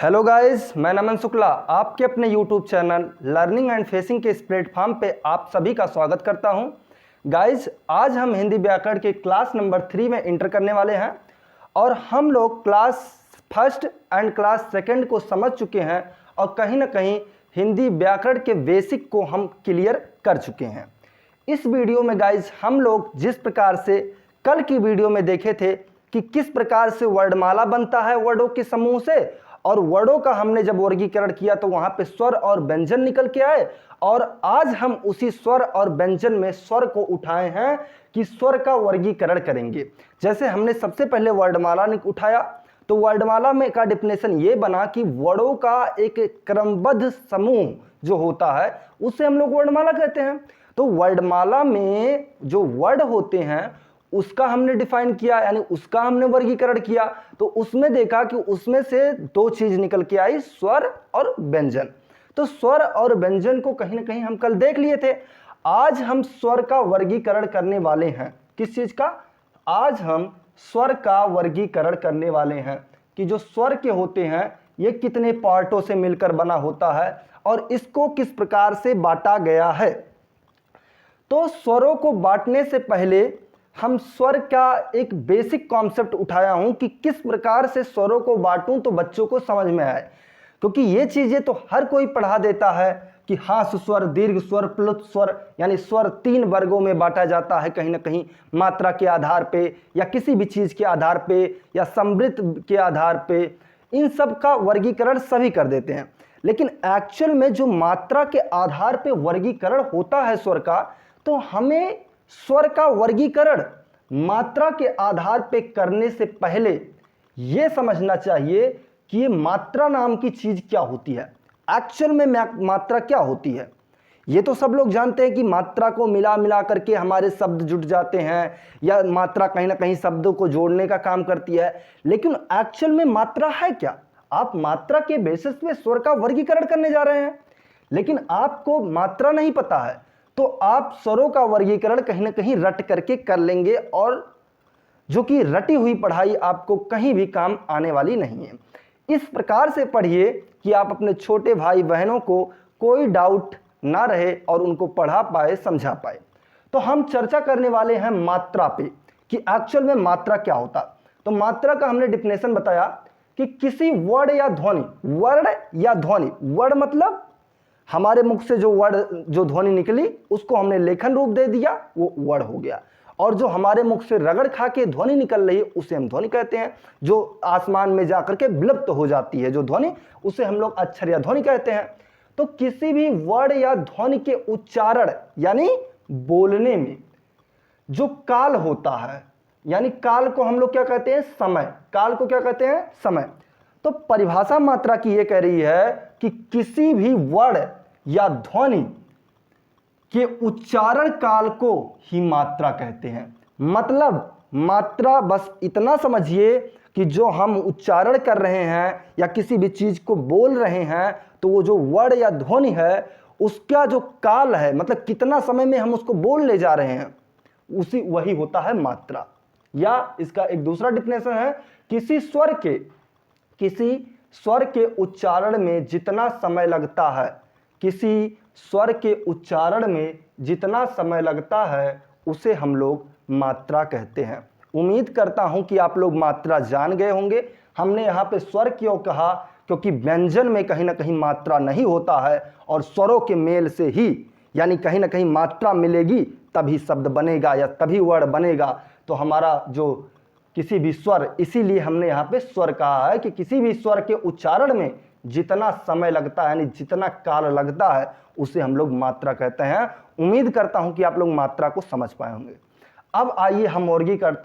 Hello guys, मैं नमन शुक्ला आपके अपने YouTube channel learning and facing के इस प्लेटफॉर्म पे आप सभी का स्वागत करता हूं। गाइस, आज हम हिंदी व्याकरण के क्लास नंबर 3 में इंटर करने वाले हैं और हम लोग class first and class second को समझ चुके हैं और कहीं ना कहीं हिंदी व्याकरण के बेसिक को हम क्लियर कर चुके हैं। इस वीडियो में गाइस हम लोग जिस प्रकार से कल की वीडियो में देखे थे कि किस प्रकार से वर्णमाला बनता है वर्डों के समूह से, और वर्डों का हमने जब वर्गीकरण किया तो वहां पे स्वर और व्यंजन निकल के आए, और आज हम उसी स्वर और व्यंजन में स्वर को उठाए हैं कि स्वर का वर्गीकरण करेंगे। जैसे हमने सबसे पहले वर्णमाला उठाया तो वर्णमाला में का डिफिनेशन ये बना कि वर्डों का एक क्रमबद्ध समूह जो होता है उसे हम लोग वर्णमाला कहते हैं। तो वर्णमाला में जो वर्ड होते हैं उसका हमने डिफाइन किया, यानी उसका हमने वर्गीकरण किया, तो उसमें देखा कि उसमें से दो चीज निकल के आई, स्वर और व्यंजन। तो स्वर और व्यंजन को कहीं ना कहीं हम कल देख लिए थे। आज हम स्वर का वर्गीकरण करने वाले हैं। किस चीज का? आज हम स्वर का वर्गीकरण करने वाले हैं कि जो स्वर के होते हैं ये कितने पार्टों से मिलकर बना होता है और इसको किस प्रकार से बांटा गया है। तो स्वरों को बांटने से पहले हम स्वर का एक बेसिक कॉन्सेप्ट उठाया हूं कि किस प्रकार से स्वरों को बांटूं तो बच्चों को समझ में आए, क्योंकि ये चीजें तो हर कोई पढ़ा देता है कि हास स्वर, दीर्घ स्वर, प्लुत स्वर, यानी स्वर 3 वर्गों में बांटा जाता है, कहीं ना कहीं मात्रा के आधार पे या किसी भी चीज के आधार पे या समृद्ध के आधार पे, इन सब का वर्गीकरण सभी कर देते हैं। लेकिन एक्चुअल में जो मात्रा के आधार पे वर्गीकरण होता है स्वर का, तो हमें स्वर का वर्गीकरण मात्रा के आधार पे करने से पहले यह समझना चाहिए कि ये मात्रा नाम की चीज क्या होती है। एक्चुअल में मात्रा क्या होती है ये तो सब लोग जानते हैं कि मात्रा को मिला मिला करके हमारे शब्द जुट जाते हैं, या मात्रा कहीं ना कहीं शब्दों को जोड़ने का काम करती है। लेकिन एक्चुअल में मात्रा है क्या? आप मात्रा के बेसिस पे स्वर का वर्गीकरण करने जा रहे हैं, लेकिन आपको मात्रा नहीं पता है तो आप स्वरों का वर्गीकरण कहीं ना कहीं रट करके कर लेंगे, और जो कि रटी हुई पढ़ाई आपको कहीं भी काम आने वाली नहीं है। इस प्रकार से पढ़िए कि आप अपने छोटे भाई बहनों को कोई डाउट ना रहे और उनको पढ़ा पाए, समझा पाए। तो हम चर्चा करने वाले हैं मात्रा पे कि एक्चुअल में मात्रा क्या होता। तो मात्रा का हमने डिफिनेशन बताया कि किसी वर्ड या ध्वनि, वर्ड या ध्वनि, वर्ड मतलब हमारे मुख से जो वर्ड, जो ध्वनि निकली उसको हमने लेखन रूप दे दिया, वो वर्ड हो गया। और जो हमारे मुख से रगड़ खा के ध्वनि निकल रही है उसे हम ध्वनि कहते हैं। जो आसमान में जाकर के विलुप्त हो जाती है जो ध्वनि, उसे हम लोग अक्षर या ध्वनि कहते हैं। तो किसी भी वर्ड या ध्वनि के उच्चारण यानी बोलने में जो काल होता है, यानी काल को हम लोग क्या कहते हैं? समय। काल को क्या कहते हैं? समय। तो परिभाषा मात्रा की ये कह रही है कि किसी भी वर्ण या ध्वनि के उच्चारण काल को ही मात्रा कहते हैं। मतलब मात्रा बस इतना समझिए कि जो हम उच्चारण कर रहे हैं या किसी भी चीज को बोल रहे हैं, तो वो जो वर्ण या ध्वनि है उसका जो काल है, मतलब कितना समय में हम उसको बोल ले जा रहे हैं, उसी वही होता है मात्रा। या इसका एक दूसरा डिफिनेशन है, किसी स्वर के उच्चारण में जितना समय लगता है, किसी स्वर के उच्चारण में जितना समय लगता है उसे हम लोग मात्रा कहते हैं। उम्मीद करता हूं कि आप लोग मात्रा जान गए होंगे। हमने यहाँ पे स्वर क्यों कहा? क्योंकि व्यंजन में कहीं ना कहीं मात्रा नहीं होता है, और स्वरों के मेल से ही, यानी कहीं ना कहीं मात्रा मिलेगी तभी शब्द बनेगा या तभी वर्ड बनेगा। तो हमारा जो किसी भी स्वर, इसीलिए हमने यहाँ पे स्वर कहा है कि किसी भी स्वर के उच्चारण में जितना समय लगता है, यानी जितना काल लगता है, उसे हम लोग मात्रा कहते हैं। उम्मीद करता हूं कि आप लोग मात्रा को समझ पाए होंगे। अब आइए हम वर्गीकरण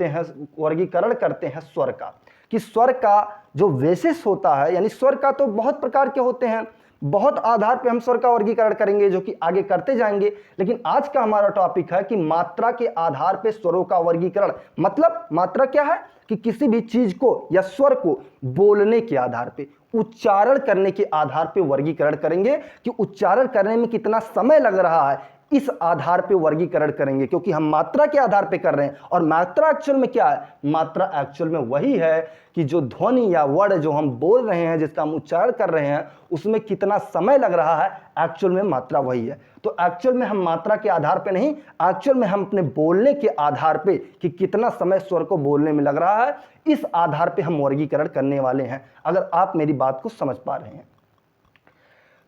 करते हैं स्वर का, कि स्वर का जो बेसिस होता है, यानी स्वर का तो बहुत प्रकार के होते हैं, बहुत आधार पे हम स्वर का वर्गीकरण करेंगे जो कि आगे करते जाएंगे। लेकिन आज का हमारा टॉपिक है कि मात्रा के आधार पे स्वरों का वर्गीकरण। मतलब मात्रा क्या है? कि किसी भी चीज को या स्वर को बोलने के आधार पे, उच्चारण करने के आधार पे वर्गीकरण करेंगे कि उच्चारण करने में कितना समय लग रहा है। इस आधार पे वर्गीकरण करेंगे, क्योंकि हम मात्रा के आधार पे कर रहे हैं। और मात्रा एक्चुअल में क्या है? मात्रा एक्चुअल में वही है कि जो ध्वनि या वर्ड जो हम बोल रहे हैं, जिसका हम उच्चारण कर रहे हैं, उसमें कितना समय लग रहा है, एक्चुअल में मात्रा वही है। तो एक्चुअल में हम मात्रा के आधार पे नहीं, एक्चुअल में हम अपने बोलने के आधार पे कि कितना समय स्वर को बोलने में लग रहा है, इस आधार पे हम वर्गीकरण करने वाले हैं, अगर आप मेरी बात को समझ पा रहे हैं।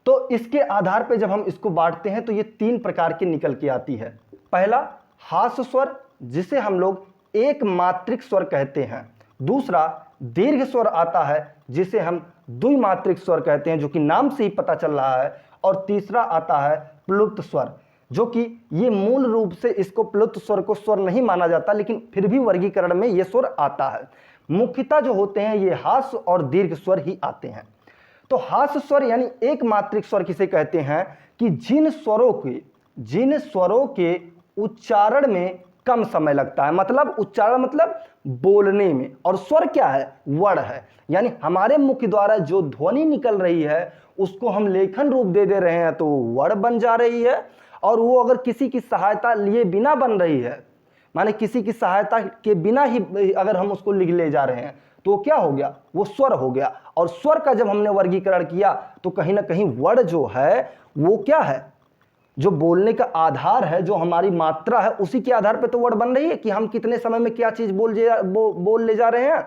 तो इसके आधार पे जब हम इसको बांटते हैं तो ये 3 प्रकार की निकल के आती है। पहला हास्य स्वर, जिसे हम लोग एक मात्रिक स्वर कहते हैं। दूसरा दीर्घ स्वर आता है, जिसे हम द्विमात्रिक स्वर कहते हैं, जो कि नाम से ही पता चल रहा है। और तीसरा आता है प्लुप्त स्वर, जो कि ये मूल रूप से इसको प्लुप्त स्वर को स्वर नहीं माना जाता, लेकिन फिर भी वर्गीकरण में ये स्वर आता है। मुख्यतः जो होते हैं ये हास्य और दीर्घ स्वर ही आते हैं। तो हास्य स्वर यानी एक मात्रिक स्वर किसे कहते हैं? कि जिन स्वरों के उच्चारण में कम समय लगता है, मतलब उच्चारण मतलब बोलने में, और स्वर क्या है? वर्ण है। यानी हमारे मुख द्वारा जो ध्वनि निकल रही है उसको हम लेखन रूप दे रहे हैं तो वर्ण बन जा रही है, और वो अगर किसी की सहायता लिए बिना बन रही है, माने किसी की सहायता के बिना ही अगर हम उसको लिख ले जा रहे हैं, तो क्या हो गया? वो स्वर हो गया। और स्वर का जब हमने वर्गीकरण किया तो कहीं ना कहीं वर्ण जो है वो क्या है? जो बोलने का आधार है, जो हमारी मात्रा है, उसी के आधार पे तो वर्ण बन रही है कि हम कितने समय में क्या चीज बोल ले जा रहे हैं।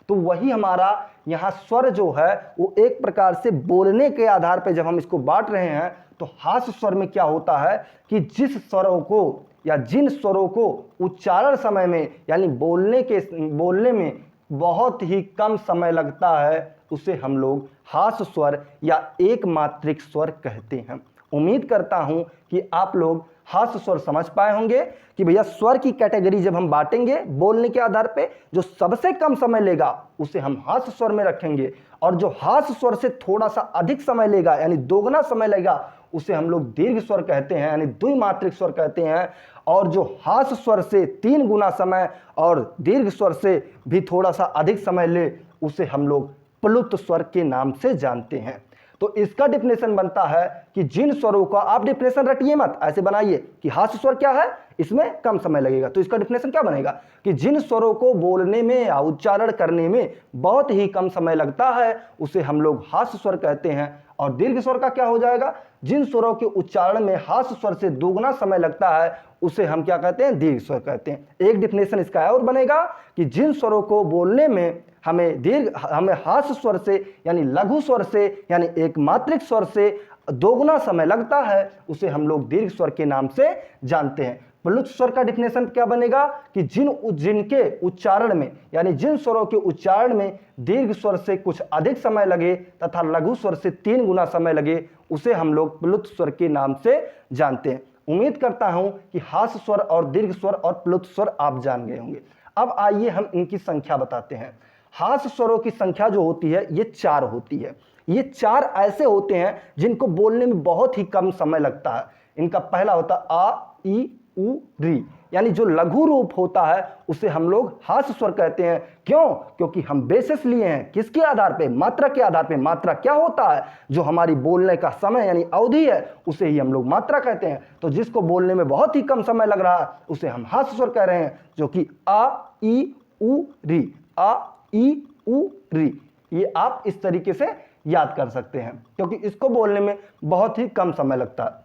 तो वही हमारा यहाँ स्वर जो है वो एक प्रकार से बोलने के आधार पे जब हम इसको बांट रहे हैं, तो हास्य स्वर में क्या होता है कि जिस स्वरों को या जिन स्वरों को उच्चारण समय में यानी बोलने में बहुत ही कम समय लगता है, उसे हम लोग हास्य स्वर या एक मात्रिक स्वर कहते हैं। उम्मीद करता हूं कि आप लोग हास्य स्वर समझ पाए होंगे कि भैया स्वर की कैटेगरी जब हम बांटेंगे बोलने के आधार पे, जो सबसे कम समय लेगा उसे हम हास्य स्वर में रखेंगे, और जो हास्य स्वर से थोड़ा सा अधिक समय लेगा यानी दोगुना समय लेगा उसे हम लोग दीर्घ स्वर कहते हैं, यानी द्विमात्रिक स्वर कहते हैं। और जो हास्य स्वर से 3 गुना समय और दीर्घ स्वर से भी थोड़ा सा अधिक समय ले, उसे हम लोग प्लुप्त स्वर के नाम से जानते हैं। तो इसका डिफिनेशन बनता है कि जिन स्वरों का, आप डिफिनेशन रटिए मत, ऐसे बनाइए कि हास्य स्वर क्या है, इसमें कम समय लगेगा। तो इसका डिफिनेशन क्या बनेगा कि जिन स्वरों को बोलने में या उच्चारण करने में बहुत ही कम समय लगता है उसे हम लोग हास्य स्वर कहते हैं। और दीर्घ स्वर का क्या हो जाएगा? जिन स्वरों के उच्चारण में हास्य स्वर से दोगुना समय लगता है उसे हम क्या कहते हैं? दीर्घ स्वर कहते हैं। एक डिफिनेशन इसका और बनेगा कि जिन स्वरों को बोलने में हमें हास्य स्वर से यानी लघु स्वर से यानी एक मात्रिक स्वर से दोगुना समय लगता है उसे हम लोग दीर्घ स्वर के नाम से जानते हैं। प्लुप्त स्वर का डिफिनेशन क्या बनेगा कि जिनके उच्चारण में यानी जिन स्वरों के उच्चारण में दीर्घ स्वर से कुछ अधिक समय लगे तथा लघु स्वर से 3 गुना समय लगे, उसे हम लोग प्लुप्त स्वर के नाम से जानते हैं। उम्मीद करता हूं कि हास्य स्वर और दीर्घ स्वर और प्लुप्त स्वर आप जान गए होंगे। अब आइए हम इनकी संख्या बताते हैं। हास्य स्वरों की संख्या जो होती है ये 4 होती है। ये 4 ऐसे होते हैं जिनको बोलने में बहुत ही कम समय लगता है। इनका पहला होता है आ, ई, उ, री, यानी जो लघु रूप होता है उसे हम लोग हास्य स्वर कहते हैं। क्यों? क्योंकि हम बेसिस लिए हैं किसके आधार पे? मात्रा के आधार पे। मात्रा क्या होता है? जो हमारी बोलने का समय यानी अवधि है उसे ही हम लोग मात्रा कहते हैं। तो जिसको बोलने में बहुत ही कम समय लग रहा है उसे हम हास्य स्वर कह रहे हैं, जो कि आ, ई, उ, री, आ, ई, उ, री। ये आप इस तरीके से याद कर सकते हैं क्योंकि इसको बोलने में बहुत ही कम समय लगता है।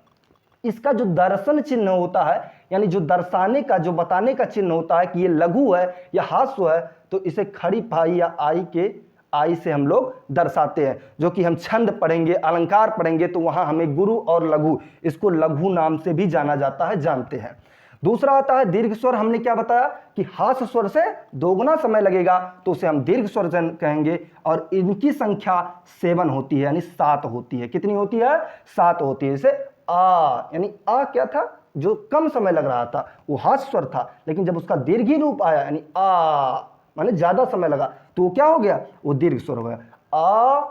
इसका जो दर्शन चिन्ह होता है यानी जो दर्शाने का, जो बताने का चिन्ह होता है कि ये लघु है या हास्य है, तो इसे खड़ी फाई या आई से हम लोग दर्शाते हैं। जो कि हम छंद पढ़ेंगे, अलंकार पढ़ेंगे तो वहां हमें गुरु और लघु, इसको लघु नाम से भी जाना जाता है, जानते हैं। दूसरा आता है दीर्घ स्वर। हमने क्या बताया कि हास्य स्वर से दोगुना समय लगेगा तो उसे हम दीर्घ स्वर कहेंगे, और इनकी संख्या 7 होती है यानी 7 होती है। कितनी होती है? 7 होती है। जैसे आ, यानी आ क्या था? जो कम समय लग रहा था वो हास्य स्वर था, लेकिन जब उसका दीर्घी रूप आया यानी आ माने ज्यादा समय लगा तो वो क्या हो गया? वो दीर्घ स्वर हो गया। आ,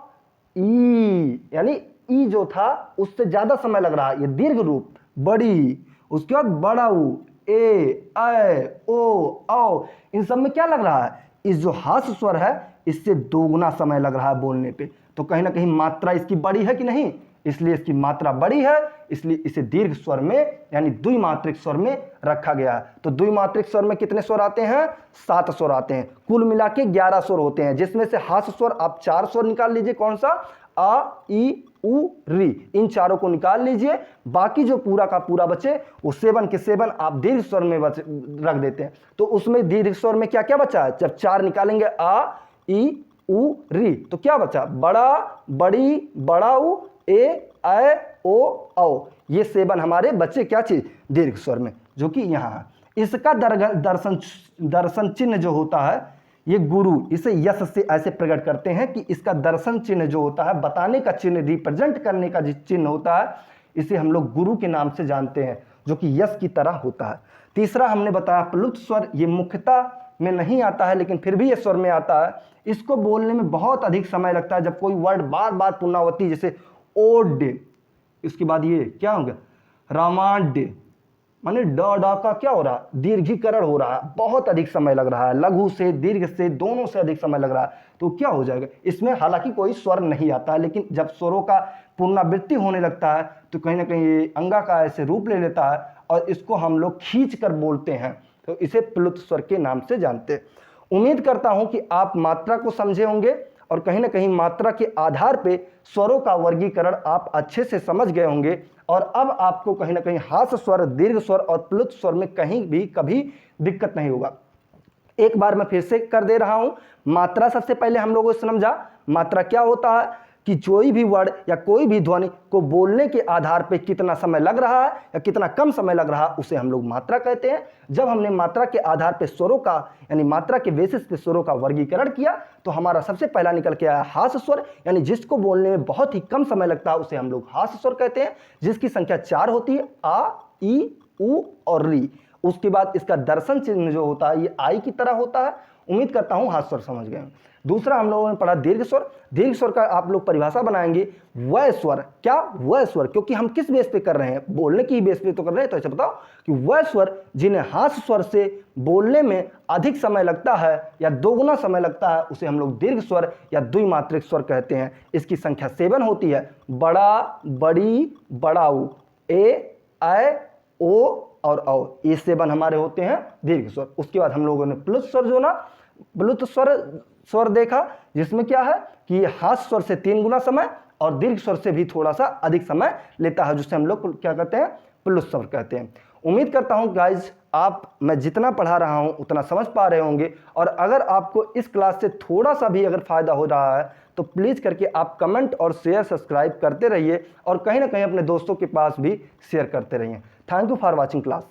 ई, यानी ई जो था उससे ज्यादा समय लग रहा है, ये दीर्घ रूप। बड़ी, उसके बाद बड़ा ऊ, ए, ओ, औ, इन सब में क्या लग रहा है? इस जो हास्य स्वर है इससे दोगुना समय लग रहा है बोलने पे। तो कहीं ना कहीं मात्रा इसकी बड़ी है कि नहीं? इसलिए इसकी मात्रा बड़ी है, इसलिए इसे दीर्घ स्वर में यानी द्विमात्रिक स्वर में रखा गया है। तो द्विमात्रिक स्वर में कितने स्वर आते हैं? 7 स्वर आते हैं। कुल मिला के 11 स्वर होते हैं, जिसमें से हास्य स्वर आप 4 स्वर निकाल लीजिए। कौन सा? आ, ई, उ, री, इन चारों को निकाल लीजिए। बाकी जो पूरा का पूरा बचे वो 7 के 7 आप दीर्घ स्वर में रख देते हैं। तो उसमें दीर्घ स्वर में क्या क्या बचा है? जब 4 निकालेंगे आ, ई, उ, री, तो क्या बचा? बड़ा, बड़ी, बड़ाऊ, ए, ऐ, ओ, औ। ये 7 हमारे बच्चे क्या चीज? दीर्घ स्वर में, जो कि यहाँ है। इसका दर्शन चिन्ह जो होता है, ये गुरु, इसे यश से ऐसे प्रकट करते हैं कि इसका दर्शन चिन्ह जो होता है, बताने का चिन्ह, रिप्रेजेंट करने का जो चिन्ह होता है, इसे हम लोग गुरु के नाम से जानते हैं, जो कि यश की तरह होता है। तीसरा हमने बताया प्लुत स्वर, ये मुख्यतः में नहीं आता है लेकिन फिर भी ये स्वर में आता है। इसको बोलने में बहुत अधिक समय लगता है। जब कोई वर्ड बार बार पुनरावृत्ति, जैसे ओड, इसके बाद ये क्या हो गया? रामाड, माने डा का क्या हो रहा है? दीर्घीकरण हो रहा है, बहुत अधिक समय लग रहा है। लघु से दीर्घ से दोनों से अधिक समय लग रहा है, तो क्या हो जाएगा? इसमें हालांकि कोई स्वर नहीं आता है, लेकिन जब स्वरों का पुनरावृत्ति होने लगता है तो कहीं ना कहीं ये अंगा का ऐसे रूप ले लेता है और इसको हम लोग खींच कर बोलते हैं, तो इसे प्लुत स्वर के नाम से जानते हैं। उम्मीद करता हूं कि आप मात्रा को समझे होंगे और कहीं ना कहीं मात्रा के आधार पे स्वरों का वर्गीकरण आप अच्छे से समझ गए होंगे। और अब आपको कहीं ना कहीं हास्य स्वर, दीर्घ स्वर और प्लुत स्वर में कहीं भी कभी दिक्कत नहीं होगा। एक बार मैं फिर से कर दे रहा हूं। मात्रा सबसे पहले हम लोगों ने समझा। मात्रा क्या होता है कि कोई भी वर्ड या कोई भी ध्वनि को बोलने के आधार पे कितना समय लग रहा है या कितना कम समय लग रहा है, उसे हम लोग मात्रा कहते हैं। जब हमने मात्रा के आधार पे स्वरों का यानी मात्रा के बेसिस पे स्वरों का वर्गीकरण किया तो हमारा सबसे पहला निकल के आया हास्य स्वर, यानी जिसको बोलने में बहुत ही कम समय लगता है उसे हम लोग हास्य स्वर कहते हैं, जिसकी संख्या 4 होती है, आ, ई, उ और री। उसके बाद इसका दर्शन चिन्ह जो होता है ये आई की तरह होता है। उम्मीद करता हूं हास्य स्वर समझ गए। दूसरा हम लोगों ने पढ़ा दीर्घ स्वर। दीर्घ स्वर का आप लोग परिभाषा बनाएंगे, वह स्वर। क्या? वह स्वर, क्योंकि हम किस बेस पे कर रहे हैं? बोलने की बेस पे तो कर रहे हैं। तो ऐसे बताओ कि वह स्वर जिन्हें हास्य स्वर से बोलने में अधिक समय लगता है या दोगुना समय लगता है, उसे हम लोग दीर्घ स्वर या द्विमात्रिक स्वर कहते हैं। इसकी संख्या 7 होती है, बड़ा, बड़ी, बड़ाऊ, ए, ऐ, ओ और औ। ये 7 हमारे होते हैं दीर्घ स्वर। उसके बाद हम लोगों ने प्लुत स्वर जो ना प्लुत स्वर देखा, जिसमें क्या है कि हास्य स्वर से 3 गुना समय और दीर्घ स्वर से भी थोड़ा सा अधिक समय लेता है, जिससे हम लोग क्या कहते हैं? प्लुत स्वर कहते हैं। उम्मीद करता हूं गाइज आप मैं जितना पढ़ा रहा हूं उतना समझ पा रहे होंगे। और अगर आपको इस क्लास से थोड़ा सा भी अगर फायदा हो रहा है तो प्लीज़ करके आप कमेंट और शेयर सब्सक्राइब करते रहिए और कहीं ना कहीं अपने दोस्तों के पास भी शेयर करते रहिए। Thank you for watching class.